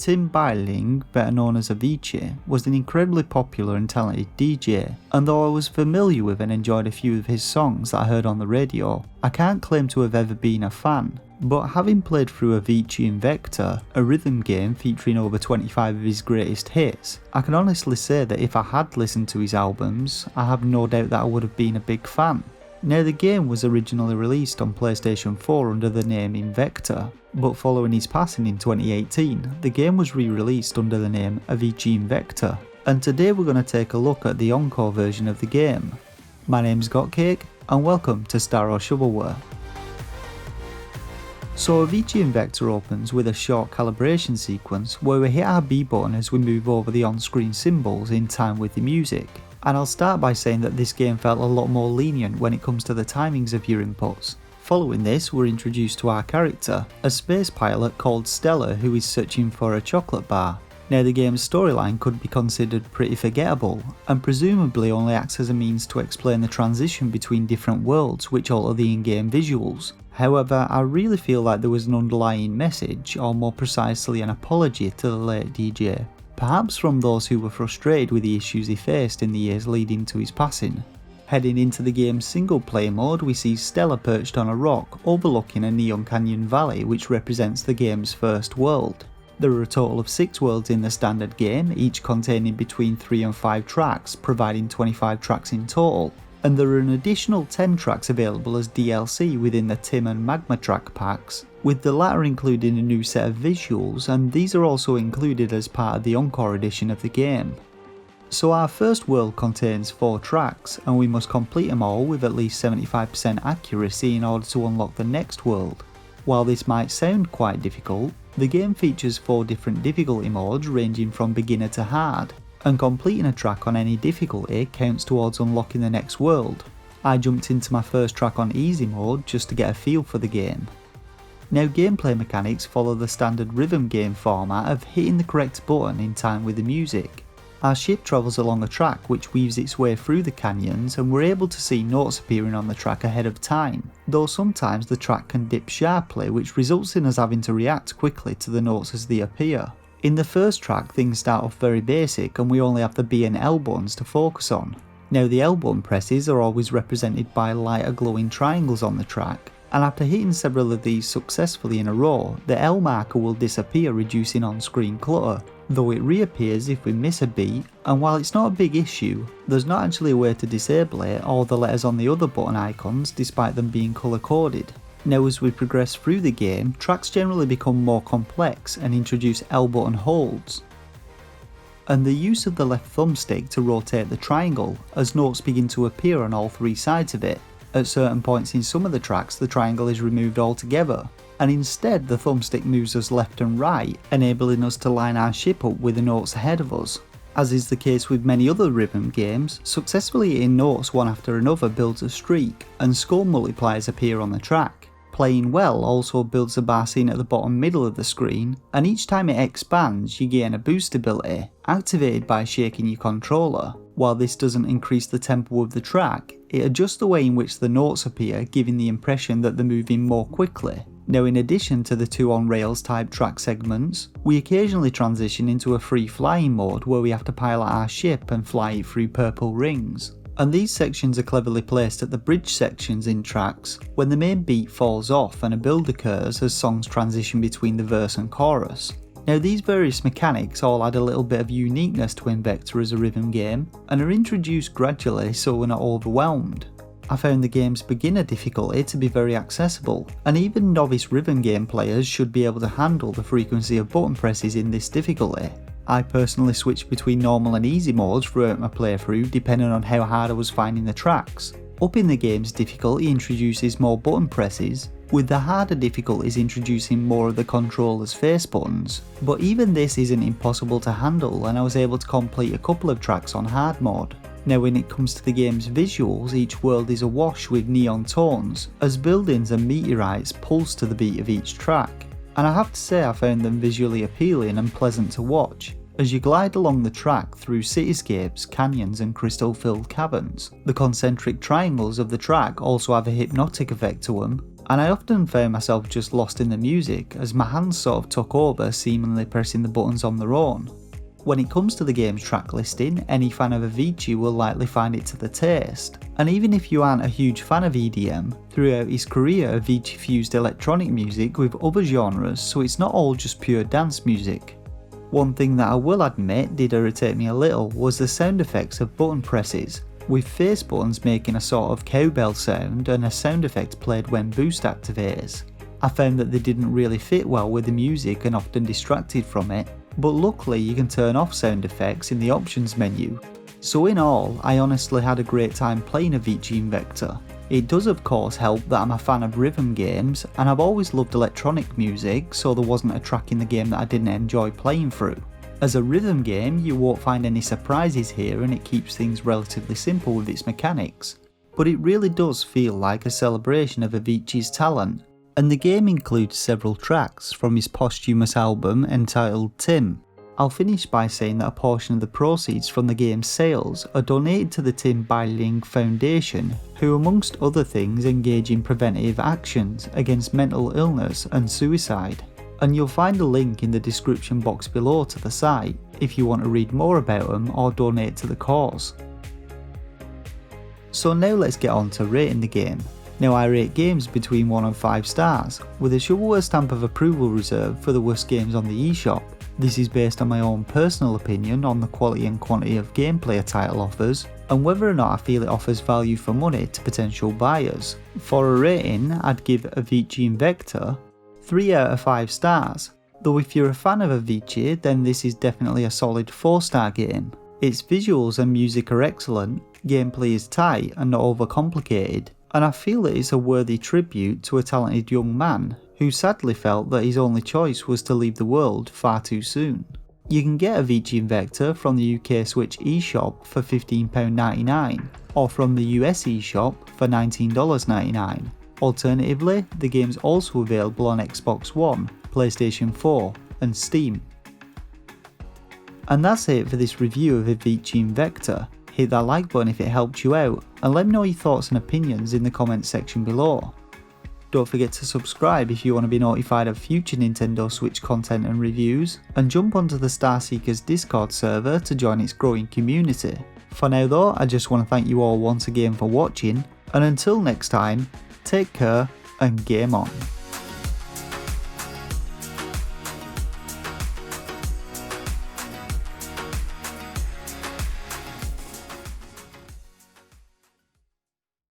Tim Bergling, better known as Avicii, was an incredibly popular and talented DJ, and though I was familiar with and enjoyed a few of his songs that I heard on the radio, I can't claim to have ever been a fan. But having played through Avicii Invector, a rhythm game featuring over 25 of his greatest hits, I can honestly say that if I had listened to his albums, I have no doubt that I would have been a big fan. Now, the game was originally released on PlayStation 4 under the name Invector, but following his passing in 2018, the game was re-released under the name Avicii Invector, and today we're going to take a look at the encore version of the game. My name's Gotcake, and welcome to Star or Shovelware. So Avicii Invector opens with a short calibration sequence where we hit our B button as we move over the on-screen symbols in time with the music. And I'll start by saying that this game felt a lot more lenient when it comes to the timings of your inputs. Following this, we're introduced to our character, a space pilot called Stella who is searching for a chocolate bar. Now, the game's storyline could be considered pretty forgettable, and presumably only acts as a means to explain the transition between different worlds which alter the in-game visuals. However, I really feel like there was an underlying message, or more precisely an apology to the late DJ, perhaps from those who were frustrated with the issues he faced in the years leading to his passing. Heading into the game's single player mode, we see Stella perched on a rock overlooking a neon canyon valley which represents the game's first world. There are a total of 6 worlds in the standard game, each containing between 3 and 5 tracks, providing 25 tracks in total, and there are an additional 10 tracks available as DLC within the Tim and Magma track packs, with the latter including a new set of visuals, and these are also included as part of the Encore edition of the game. So our first world contains 4 tracks, and we must complete them all with at least 75% accuracy in order to unlock the next world. While this might sound quite difficult, the game features 4 different difficulty modes ranging from beginner to hard, and completing a track on any difficulty counts towards unlocking the next world. I jumped into my first track on easy mode just to get a feel for the game. Now, gameplay mechanics follow the standard rhythm game format of hitting the correct button in time with the music. Our ship travels along a track which weaves its way through the canyons, and we're able to see notes appearing on the track ahead of time, though sometimes the track can dip sharply, which results in us having to react quickly to the notes as they appear. In the first track, things start off very basic and we only have the B and L buttons to focus on. Now, the L button presses are always represented by lighter glowing triangles on the track, and after hitting several of these successfully in a row, the L marker will disappear, reducing on-screen clutter, though it reappears if we miss a beat, and while it's not a big issue, there's not actually a way to disable it or the letters on the other button icons despite them being colour coded. Now, as we progress through the game, tracks generally become more complex and introduce L button holds, and the use of the left thumbstick to rotate the triangle as notes begin to appear on all 3 sides of it. At certain points in some of the tracks, the triangle is removed altogether, and instead the thumbstick moves us left and right, enabling us to line our ship up with the notes ahead of us. As is the case with many other rhythm games, successfully hitting notes one after another builds a streak, and score multipliers appear on the track. Playing well also builds a bar scene at the bottom middle of the screen, and each time it expands you gain a boost ability, activated by shaking your controller. While this doesn't increase the tempo of the track, it adjusts the way in which the notes appear, giving the impression that they're moving more quickly. Now, in addition to the 2 on-rails type track segments, we occasionally transition into a free flying mode where we have to pilot our ship and fly it through purple rings. And these sections are cleverly placed at the bridge sections in tracks, when the main beat falls off and a build occurs as songs transition between the verse and chorus. Now, these various mechanics all add a little bit of uniqueness to Invector as a rhythm game, and are introduced gradually so we're not overwhelmed. I found the game's beginner difficulty to be very accessible, and even novice rhythm game players should be able to handle the frequency of button presses in this difficulty. I personally switched between normal and easy modes throughout my playthrough depending on how hard I was finding the tracks. Upping the game's difficulty introduces more button presses, with the harder difficulties introducing more of the controller's face buttons, but even this isn't impossible to handle, and I was able to complete a couple of tracks on hard mode. Now, when it comes to the game's visuals, each world is awash with neon tones, as buildings and meteorites pulse to the beat of each track, and I have to say I found them visually appealing and pleasant to watch. As you glide along the track through cityscapes, canyons and crystal-filled caverns, the concentric triangles of the track also have a hypnotic effect to them, and I often found myself just lost in the music as my hands sort of took over, seemingly pressing the buttons on their own. When it comes to the game's track listing, any fan of Avicii will likely find it to their taste, and even if you aren't a huge fan of EDM, throughout his career Avicii fused electronic music with other genres, so it's not all just pure dance music. One thing that I will admit did irritate me a little was the sound effects of button presses, with face buttons making a sort of cowbell sound and a sound effect played when boost activates. I found that they didn't really fit well with the music and often distracted from it, but luckily you can turn off sound effects in the options menu. So in all, I honestly had a great time playing Avicii Invector. It does of course help that I'm a fan of rhythm games, and I've always loved electronic music, so there wasn't a track in the game that I didn't enjoy playing through. As a rhythm game, you won't find any surprises here and it keeps things relatively simple with its mechanics. But it really does feel like a celebration of Avicii's talent, and the game includes several tracks from his posthumous album entitled Tim. I'll finish by saying that a portion of the proceeds from the game's sales are donated to the Tim Bergling Foundation, who amongst other things engage in preventative actions against mental illness and suicide. And you'll find a link in the description box below to the site if you want to read more about them or donate to the cause. So now let's get on to rating the game. Now I rate games between 1 and 5 stars, with a shovelware stamp of approval reserved for the worst games on the eShop. This is based on my own personal opinion on the quality and quantity of gameplay a title offers, and whether or not I feel it offers value for money to potential buyers. For a rating, I'd give Avicii Invector 3 out of 5 stars, though if you're a fan of Avicii then this is definitely a solid 4-star game. Its visuals and music are excellent, gameplay is tight and not overcomplicated, and I feel that it's a worthy tribute to a talented young man who sadly felt that his only choice was to leave the world far too soon. You can get Avicii Invector from the UK Switch eShop for £15.99 or from the US eShop for $19.99. Alternatively, the game's also available on Xbox One, PlayStation 4 and Steam. And that's it for this review of Avicii Invector. Hit that like button if it helped you out, and let me know your thoughts and opinions in the comments section below. Don't forget to subscribe if you want to be notified of future Nintendo Switch content and reviews, and jump onto the Starseekers Discord server to join its growing community. For now though, I just want to thank you all once again for watching, and until next time, take care and game on.